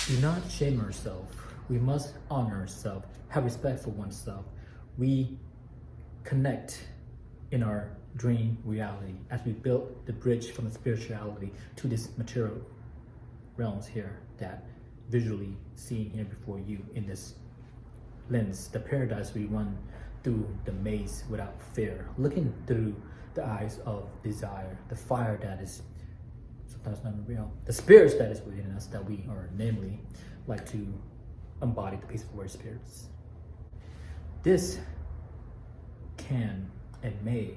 Do not shame ourselves. We must honor ourselves, have respect for oneself. We connect in our dream reality as we build the bridge from the spirituality to this material realms here that visually seen here before you in this lens, the paradise we run through the maze without fear, looking through the eyes of desire, the fire that is sometimes not real, the spirits that is within us that we are namely like to embody the peaceful warrior spirits. This can and may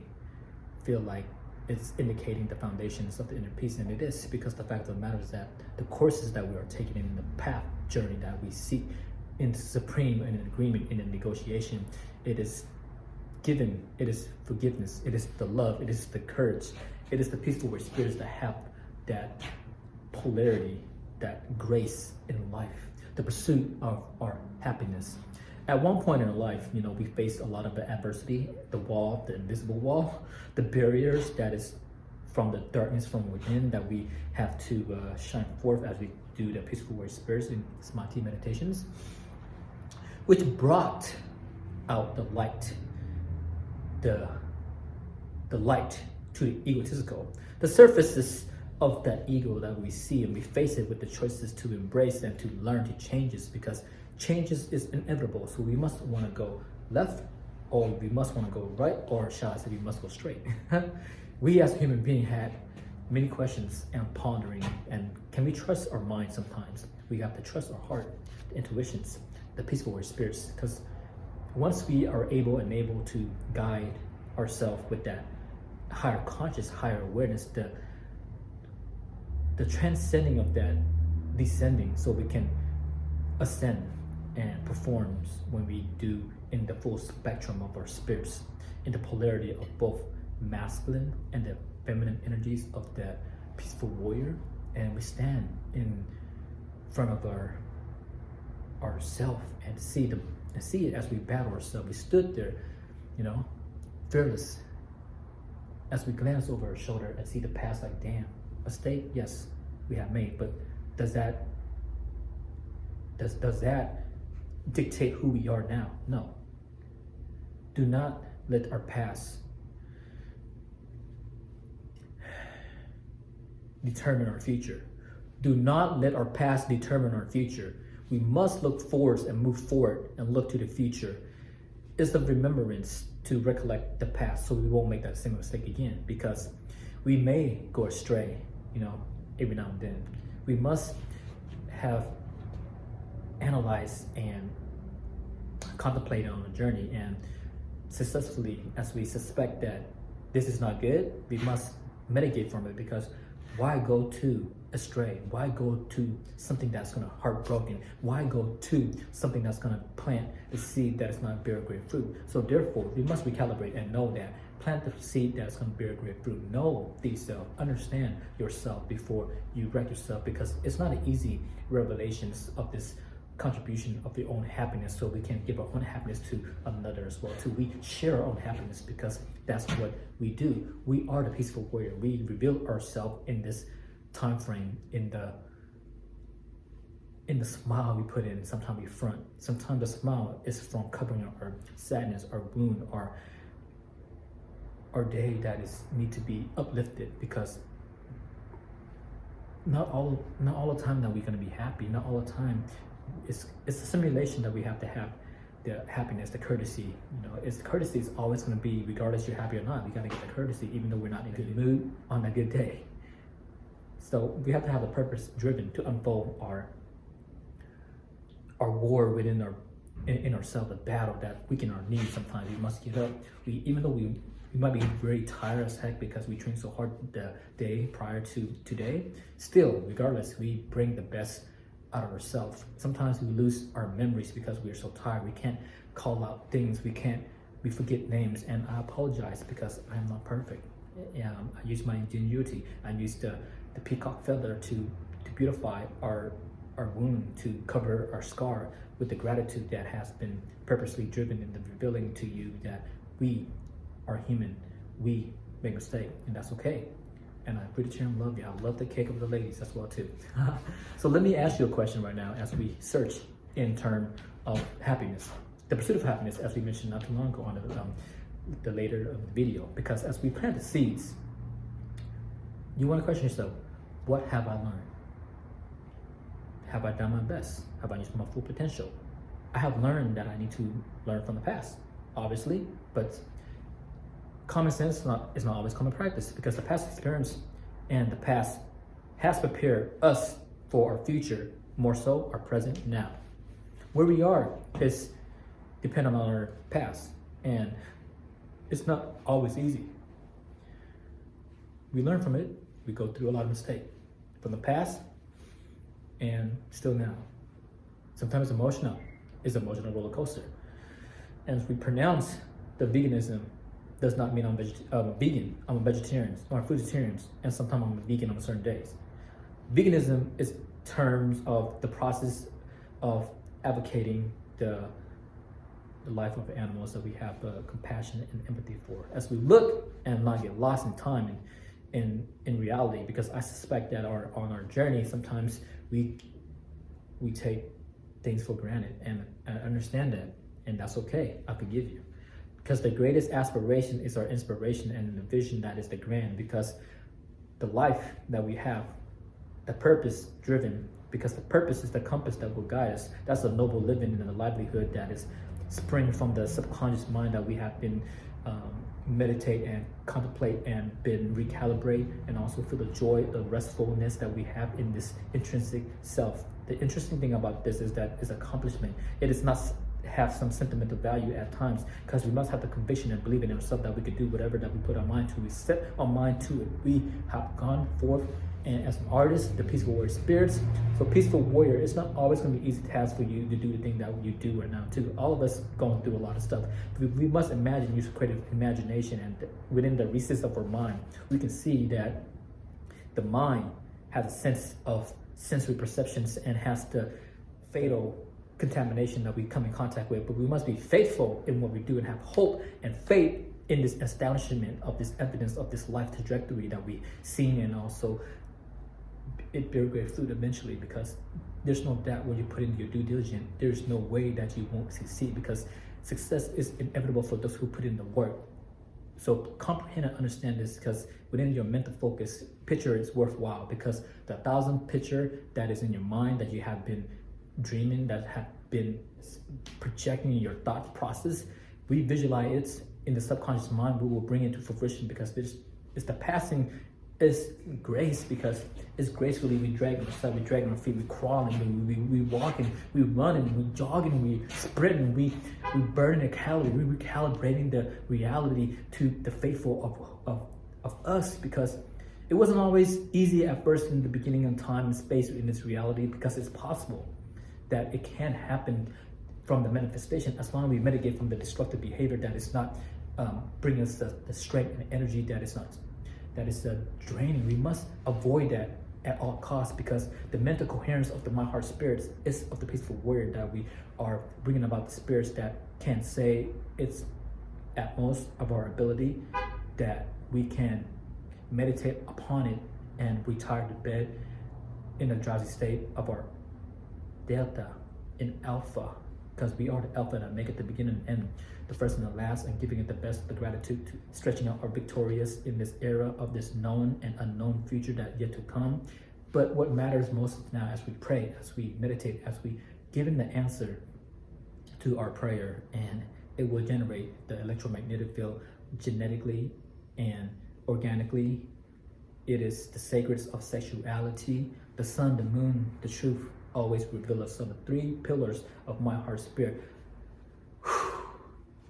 feel like it's indicating the foundations of the inner peace, and it is, because the fact of the matter is that the courses that we are taking in the path journey that we seek in supreme and in agreement in a negotiation, it is given, it is forgiveness, it is the love, it is the courage, it is the peaceful warrior spirits that have that polarity, that grace in life, the pursuit of our happiness. At one point in our life, we faced a lot of the adversity, the wall, the invisible wall, the barriers that is from the darkness from within that we have to shine forth as we do the peaceful warrior spirits in Samadhi meditations, which brought out the light, the light to the egotistical, the surfaces of that ego that we see, and we face it with the choices to embrace and to learn to change it, because changes is inevitable. So we must want to go left, or we must want to go right, or shall I say we must go straight. We as human beings had many questions and pondering, and can we trust our mind sometimes? We have to trust our heart, the intuitions, the peaceful warrior spirits, because once we are able to guide ourselves with that higher conscious, higher awareness, the transcending of that descending, so we can ascend and perform when we do in the full spectrum of our spirits, in the polarity of both masculine and the feminine energies of the peaceful warrior, and we stand in front of our self and see it as we battle ourselves. We stood there, fearless, as we glance over our shoulder and see the past like, damn, a state, yes, we have made, but does that dictate who we are now? No. Do not let our past determine our future. Do not let our past determine our future. We must look forward and move forward and look to the future. It's the remembrance to recollect the past so we won't make that same mistake again, because we may go astray, every now and then. We must have analyzed and contemplated on the journey, and successfully, as we suspect that this is not good, we must mitigate from it, because why go to astray? Why go to something that's gonna heartbroken? Why go to something that's gonna plant the seed that is not bear great fruit? So therefore, we must recalibrate and know that. Plant the seed that's gonna bear great fruit. Know thyself, understand yourself before you wreck yourself, because it's not an easy revelations of this contribution of your own happiness, so we can give our own happiness to another as well. We share our own happiness, because that's what we do. We are the peaceful warrior. We reveal ourselves in this time frame, in the smile we put in. Sometimes we front. Sometimes the smile is from covering our sadness, our wound, our day that is need to be uplifted, because not all the time that we're going to be happy. Not all the time. It's a simulation that we have to have the happiness, the courtesy. Courtesy is always going to be, regardless you're happy or not. We got to get the courtesy, even though we're not in a good mood on a good day. So we have to have a purpose driven to unfold our war within in ourselves, the battle that weaken our knees. Sometimes we must get up. Even though we might be very tired as heck because we trained so hard the day prior to today, still, regardless, we bring the best out of ourselves. Sometimes we lose our memories because we are so tired. We can't call out things. We forget names, and I apologize because I am not perfect. I use my ingenuity. I use the peacock feather to beautify our wound, to cover our scar with the gratitude that has been purposely driven in the revealing to you that we are human. We make mistakes, and that's okay. And I pretty sure love you. I love the cake of the ladies as well too. So let me ask you a question right now as we search in terms of happiness. The pursuit of happiness, as we mentioned not too long ago on the later of the video. Because as we plant the seeds, you want to question yourself, what have I learned? Have I done my best? Have I used my full potential? I have learned that I need to learn from the past, obviously, but common sense is not always common practice, because the past experience and the past has prepared us for our future, more so our present now. Where we are is dependent on our past, and it's not always easy. We learn from it. We go through a lot of mistakes from the past and still now. Sometimes it's emotional roller coaster. And as we pronounce the veganism, does not mean I'm vegan. I'm a vegetarian or a fruitarian, and sometimes I'm a vegan on certain days. Veganism is terms of the process of advocating the life of animals that we have compassion and empathy for. As we look and not get lost in time and in reality, because I suspect that on our journey, sometimes we take things for granted, and I understand that, and that's okay. I forgive you. Because the greatest aspiration is our inspiration and the vision that is the grand, because the life that we have, the purpose driven, because the purpose is the compass that will guide us. That's a noble living and a livelihood that is spring from the subconscious mind that we have been meditate and contemplate and been recalibrate, and also feel the joy, the restfulness that we have in this intrinsic self. The interesting thing about this is that it's accomplishment. It is not have some sentimental value at times, because we must have the conviction and believe in ourselves that we can do whatever that we put our mind to. We set our mind to it. We have gone forth, and as an artist, the peaceful warrior spirits. So peaceful warrior, it's not always going to be easy task for you to do the thing that you do right now too. All of us going through a lot of stuff. We must imagine, use creative imagination, and within the recess of our mind, we can see that the mind has a sense of sensory perceptions and has the fatal contamination that we come in contact with. But we must be faithful in what we do and have hope and faith in this establishment of this evidence of this life trajectory that we seen, and also it bear great fruit eventually, because there's no doubt when you put in your due diligence, there's no way that you won't succeed, because success is inevitable for those who put in the work. So comprehend and understand this, because within your mental focus, picture is worthwhile, because the 1,000 picture that is in your mind that you have been dreaming, that have been projecting in your thought process, we visualize it in the subconscious mind. We will bring it to fruition, because it's the passing is grace, because it's gracefully we drag ourselves, we drag our feet, we crawling, we walking, we running, we jogging, we sprinting, we burning the calorie, we recalibrating the reality to the faithful of us, because it wasn't always easy at first in the beginning of time and space in this reality, because it's possible that it can happen from the manifestation, as long as we mitigate from the destructive behavior that is not bringing us the strength and energy that is draining. We must avoid that at all costs, because the mental coherence of the mind, heart, spirits is of the peaceful warrior, that we are bringing about the spirits that can say it's at most of our ability, that we can meditate upon it and retire to bed in a drowsy state of our delta in alpha, because we are the alpha that make it the beginning and end, the first and the last, and giving it the best of the gratitude to stretching out our victorious in this era of this known and unknown future that yet to come. But what matters most now, as we pray, as we meditate, as we give in the answer to our prayer, and it will generate the electromagnetic field genetically and organically. It is the sacreds of sexuality, the sun, the moon, the truth always reveal us. So the 3 pillars of my heart, spirit,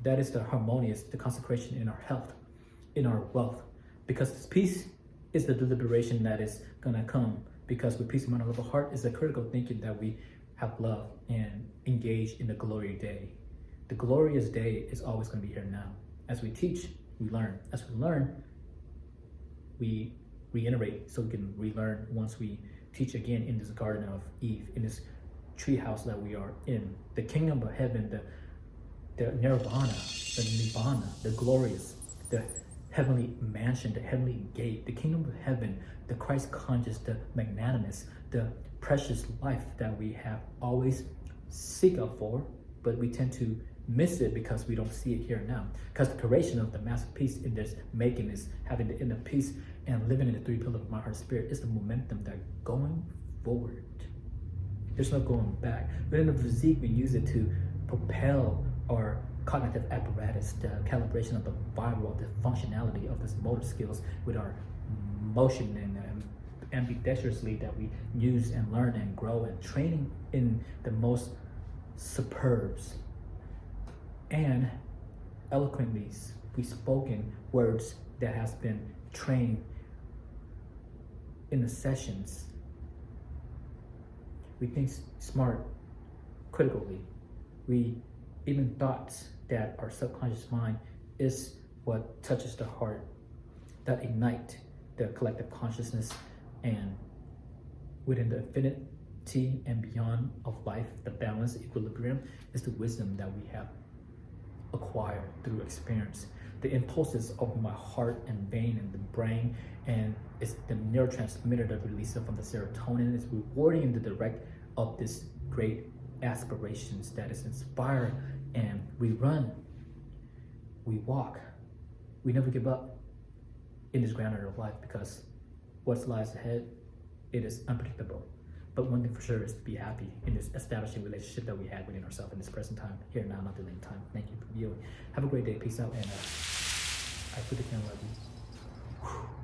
that is the harmonious, the consecration in our health, in our wealth, because this peace is the deliberation that is gonna come, because with peace of mind and love of heart is the critical thinking that we have love and engage in the glory day. The glorious day is always gonna be here now. As we teach, we learn. As we learn, we reiterate, so we can relearn once we teach again in this Garden of Eve, in this tree house that we are in, the kingdom of heaven, the nirvana, the nibbana, the glorious, the heavenly mansion, the heavenly gate, the kingdom of heaven, the Christ conscious, the magnanimous, the precious life that we have always seek out for, but we tend to miss it because we don't see it here now. Because the creation of the masterpiece in this making is having the inner peace and living in the three pillars of my heart spirit is the momentum that going forward. There's no going back. Within the physique, we use it to propel our cognitive apparatus, the calibration of the viral, the functionality of this motor skills with our motion and ambidextrously that we use and learn and grow and training in the most superbs and eloquently we spoken words that has been trained in the sessions. We think smart critically. We even thoughts that our subconscious mind is what touches the heart, that ignite the collective consciousness, and within the infinity and beyond of life, the balance, equilibrium is the wisdom that we have acquired through experience. The impulses of my heart and vein and the brain, and it's the neurotransmitter that releases from the serotonin. It's rewarding in the direct of this great aspirations that is inspired, and we run, we walk, we never give up in this grounded of life, because what lies ahead, it is unpredictable. But one thing for sure is to be happy in this establishing relationship that we have within ourselves in this present time, here now, not delaying time. Thank you for viewing. Have a great day. Peace out, and I put the camera on you.